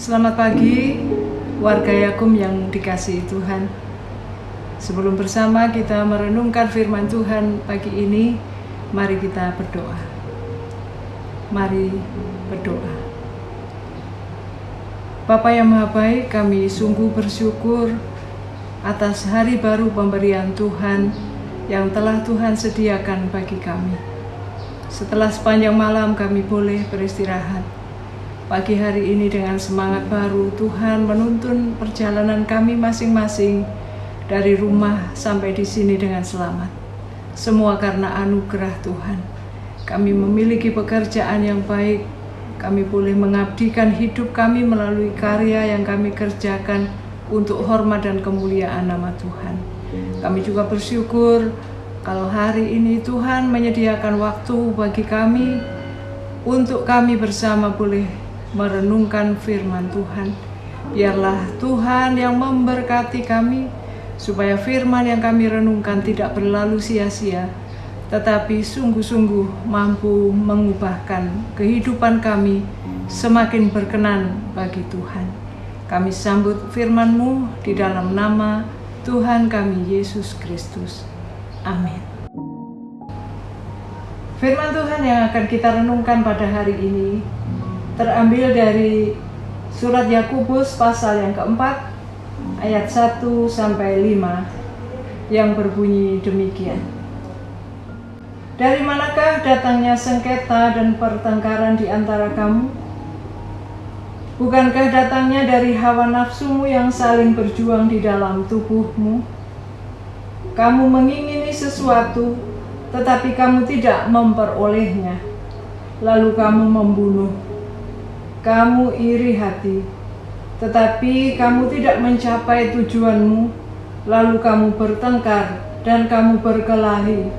Selamat pagi, warga Yakum yang dikasihi Tuhan. Sebelum bersama kita merenungkan firman Tuhan pagi ini, mari kita berdoa. Mari berdoa. Bapa yang Maha Baik, kami sungguh bersyukur atas hari baru pemberian Tuhan yang telah Tuhan sediakan bagi kami. Setelah sepanjang malam kami boleh beristirahat. Pagi hari ini dengan semangat baru, Tuhan menuntun perjalanan kami masing-masing dari rumah sampai di sini dengan selamat. Semua karena anugerah Tuhan. Kami memiliki pekerjaan yang baik. Kami boleh mengabdikan hidup kami melalui karya yang kami kerjakan untuk hormat dan kemuliaan nama Tuhan. Kami juga bersyukur kalau hari ini Tuhan menyediakan waktu bagi kami untuk kami bersama boleh merenungkan firman Tuhan. Biarlah Tuhan yang memberkati kami, supaya firman yang kami renungkan tidak berlalu sia-sia, tetapi sungguh-sungguh mampu mengubahkan kehidupan kami semakin berkenan bagi Tuhan. Kami sambut firman-Mu di dalam nama Tuhan kami Yesus Kristus. Amin. Firman Tuhan yang akan kita renungkan pada hari ini terambil dari surat Yakobus pasal yang keempat ayat 1-5 yang berbunyi demikian. Dari manakah datangnya sengketa dan pertengkaran di antara kamu? Bukankah datangnya dari hawa nafsumu yang saling berjuang di dalam tubuhmu? Kamu mengingini sesuatu, tetapi kamu tidak memperolehnya, lalu kamu membunuh. Kamu iri hati, tetapi kamu tidak mencapai tujuanmu, lalu kamu bertengkar dan kamu berkelahi.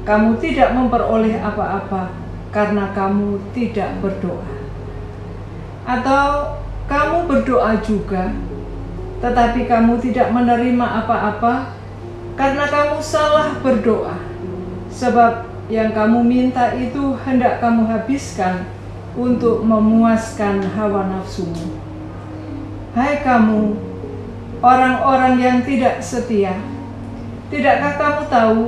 Kamu tidak memperoleh apa-apa karena kamu tidak berdoa. Atau kamu berdoa juga, tetapi kamu tidak menerima apa-apa karena kamu salah berdoa. Sebab yang kamu minta itu hendak kamu habiskan untuk memuaskan hawa nafsumu. Hai kamu, orang-orang yang tidak setia, tidakkah kamu tahu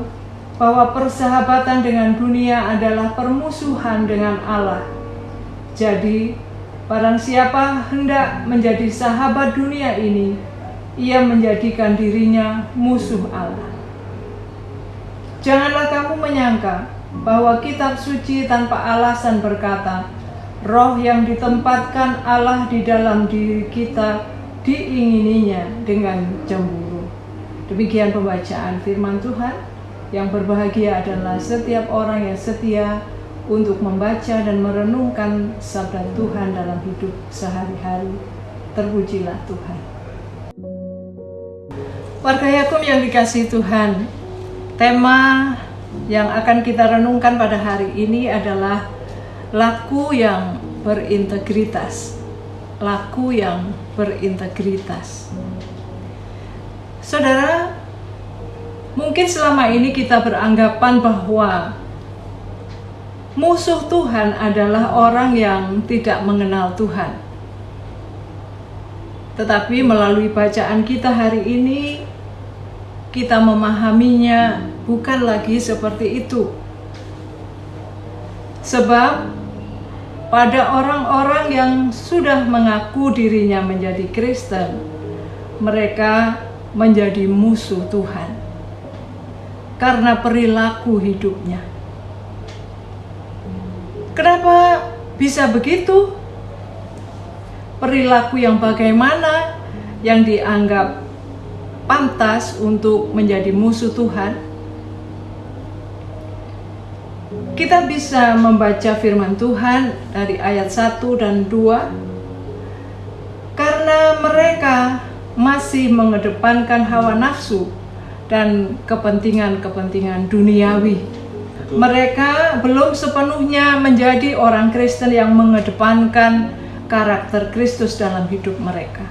bahwa persahabatan dengan dunia adalah permusuhan dengan Allah? Jadi, barang siapa hendak menjadi sahabat dunia ini, ia menjadikan dirinya musuh Allah. Janganlah kamu menyangka bahwa kitab suci tanpa alasan berkata, Roh yang ditempatkan Allah di dalam diri kita diingininya dengan cemburu. Demikian pembacaan firman Tuhan. Yang berbahagia adalah setiap orang yang setia untuk membaca dan merenungkan sabda Tuhan dalam hidup sehari-hari. Terpujilah Tuhan. Warga Yakum yang dikasihi Tuhan, tema yang akan kita renungkan pada hari ini adalah laku yang berintegritas. Laku yang berintegritas. Saudara, mungkin selama ini kita beranggapan bahwa musuh Tuhan adalah orang yang tidak mengenal Tuhan. Tetapi melalui bacaan kita hari ini, kita memahaminya bukan lagi seperti itu. Sebab pada orang-orang yang sudah mengaku dirinya menjadi Kristen, mereka menjadi musuh Tuhan karena perilaku hidupnya. Kenapa bisa begitu? Perilaku yang bagaimana yang dianggap pantas untuk menjadi musuh Tuhan? Kita bisa membaca firman Tuhan dari ayat 1 dan 2. Karena mereka masih mengedepankan hawa nafsu dan kepentingan-kepentingan duniawi. Mereka belum sepenuhnya menjadi orang Kristen yang mengedepankan karakter Kristus dalam hidup mereka.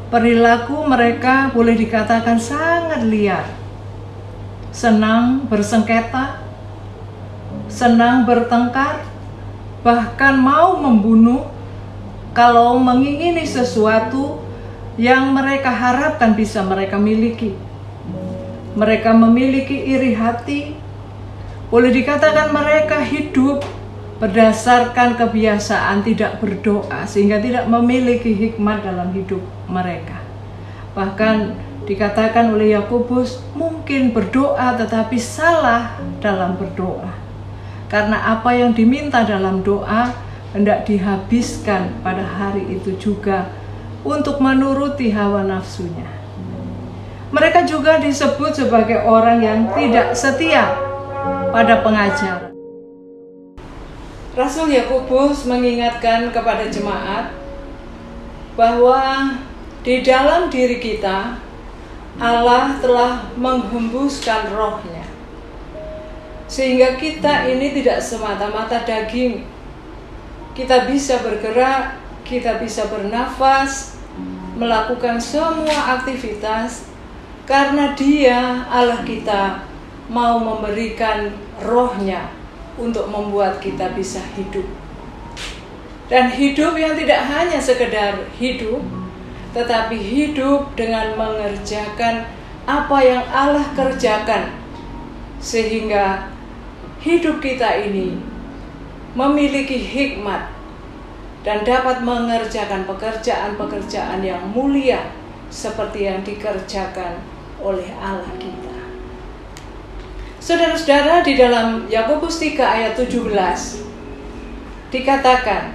Perilaku mereka boleh dikatakan sangat liar. Senang bersengketa, senang bertengkar, bahkan mau membunuh, kalau mengingini sesuatu yang mereka harapkan bisa mereka miliki. Mereka memiliki iri hati. Boleh dikatakan mereka hidup berdasarkan kebiasaan tidak berdoa, sehingga tidak memiliki hikmat dalam hidup mereka. Bahkan dikatakan oleh Yakobus, mungkin berdoa tetapi salah dalam berdoa. Karena apa yang diminta dalam doa hendak dihabiskan pada hari itu juga untuk menuruti hawa nafsunya. Mereka juga disebut sebagai orang yang tidak setia pada pengajaran. Rasul Yakobus mengingatkan kepada jemaat bahwa di dalam diri kita Allah telah menghembuskan rohnya, sehingga kita ini tidak semata-mata daging. Kita bisa bergerak, kita bisa bernafas, melakukan semua aktivitas karena Dia, Allah kita, mau memberikan rohnya untuk membuat kita bisa hidup. Dan hidup yang tidak hanya sekedar hidup, tetapi hidup dengan mengerjakan apa yang Allah kerjakan, sehingga hidup kita ini memiliki hikmat dan dapat mengerjakan pekerjaan-pekerjaan yang mulia seperti yang dikerjakan oleh Allah kita. Saudara-saudara, di dalam Yakobus 3 ayat 17 dikatakan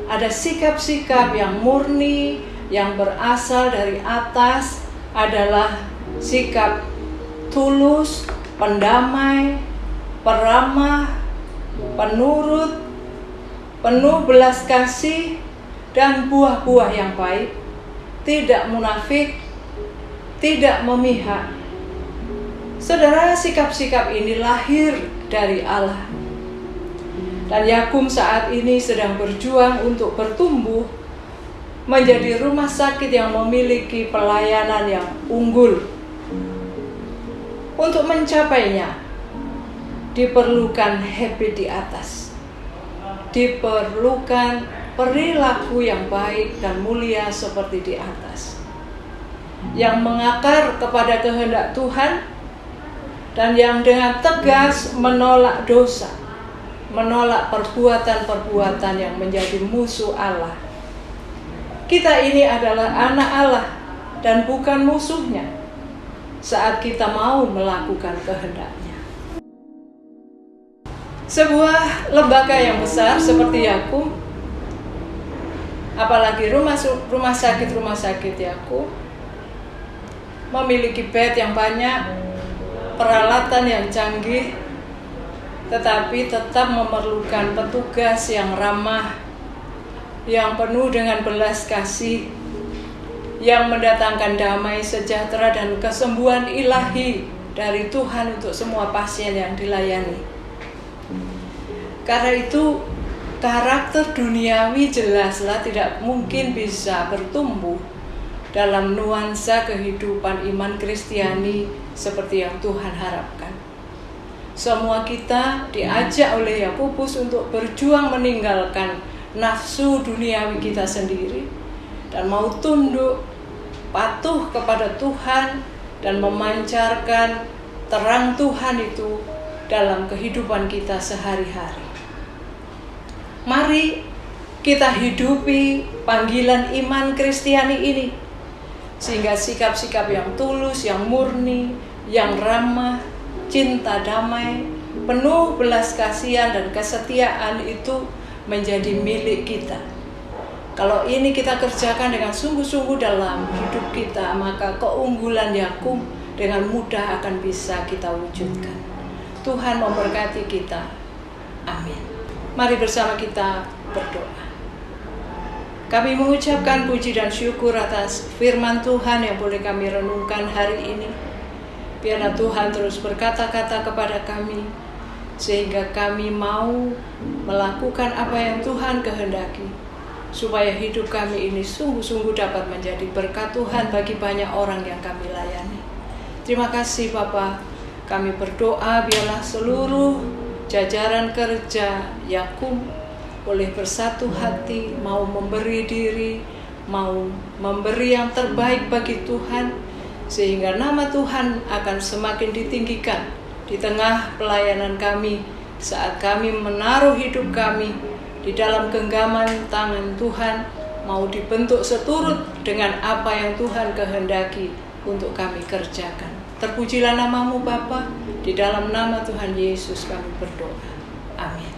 ada sikap-sikap yang murni, yang berasal dari atas, adalah sikap tulus, pendamai, peramah, penurut, penuh belas kasih, dan buah-buah yang baik, tidak munafik, tidak memihak. Saudara, sikap-sikap ini lahir dari Allah. Dan Yakum saat ini sedang berjuang untuk bertumbuh menjadi rumah sakit yang memiliki pelayanan yang unggul. Untuk mencapainya, diperlukan habit di atas. Diperlukan perilaku yang baik dan mulia seperti di atas, yang mengakar kepada kehendak Tuhan, dan yang dengan tegas menolak dosa, menolak perbuatan-perbuatan yang menjadi musuh Allah. Kita ini adalah anak Allah dan bukan musuhnya saat kita mau melakukan kehendaknya. Sebuah lembaga yang besar seperti Yakum, apalagi rumah sakit Yakum, memiliki bed yang banyak, peralatan yang canggih, tetapi tetap memerlukan petugas yang ramah, yang penuh dengan belas kasih, yang mendatangkan damai, sejahtera, dan kesembuhan ilahi dari Tuhan untuk semua pasien yang dilayani. Karena itu, karakter duniawi jelaslah tidak mungkin bisa bertumbuh dalam nuansa kehidupan iman Kristiani seperti yang Tuhan harapkan. Semua kita diajak oleh Yakobus untuk berjuang meninggalkan nafsu duniawi kita sendiri dan mau tunduk, patuh kepada Tuhan, dan memancarkan terang Tuhan itu dalam kehidupan kita sehari-hari. Mari kita hidupi panggilan iman Kristiani ini, sehingga sikap-sikap yang tulus, yang murni, yang ramah, cinta damai, penuh belas kasihan dan kesetiaan itu menjadi milik kita. Kalau ini kita kerjakan dengan sungguh-sungguh dalam hidup kita, maka keunggulan Yakum dengan mudah akan bisa kita wujudkan. Tuhan memberkati kita. Amin. Mari bersama kita berdoa. Kami mengucapkan puji dan syukur atas firman Tuhan yang boleh kami renungkan hari ini. Biarlah Tuhan terus berkata-kata kepada kami, sehingga kami mau melakukan apa yang Tuhan kehendaki, supaya hidup kami ini sungguh-sungguh dapat menjadi berkat Tuhan bagi banyak orang yang kami layani. Terima kasih Bapa. Kami berdoa biarlah seluruh jajaran kerja Yakum boleh bersatu hati, mau memberi diri, mau memberi yang terbaik bagi Tuhan, sehingga nama Tuhan akan semakin ditinggikan di tengah pelayanan kami saat kami menaruh hidup kami di dalam genggaman tangan Tuhan, mau dibentuk seturut dengan apa yang Tuhan kehendaki untuk kami kerjakan. Terpujilah namamu Bapa, di dalam nama Tuhan Yesus kami berdoa. Amin.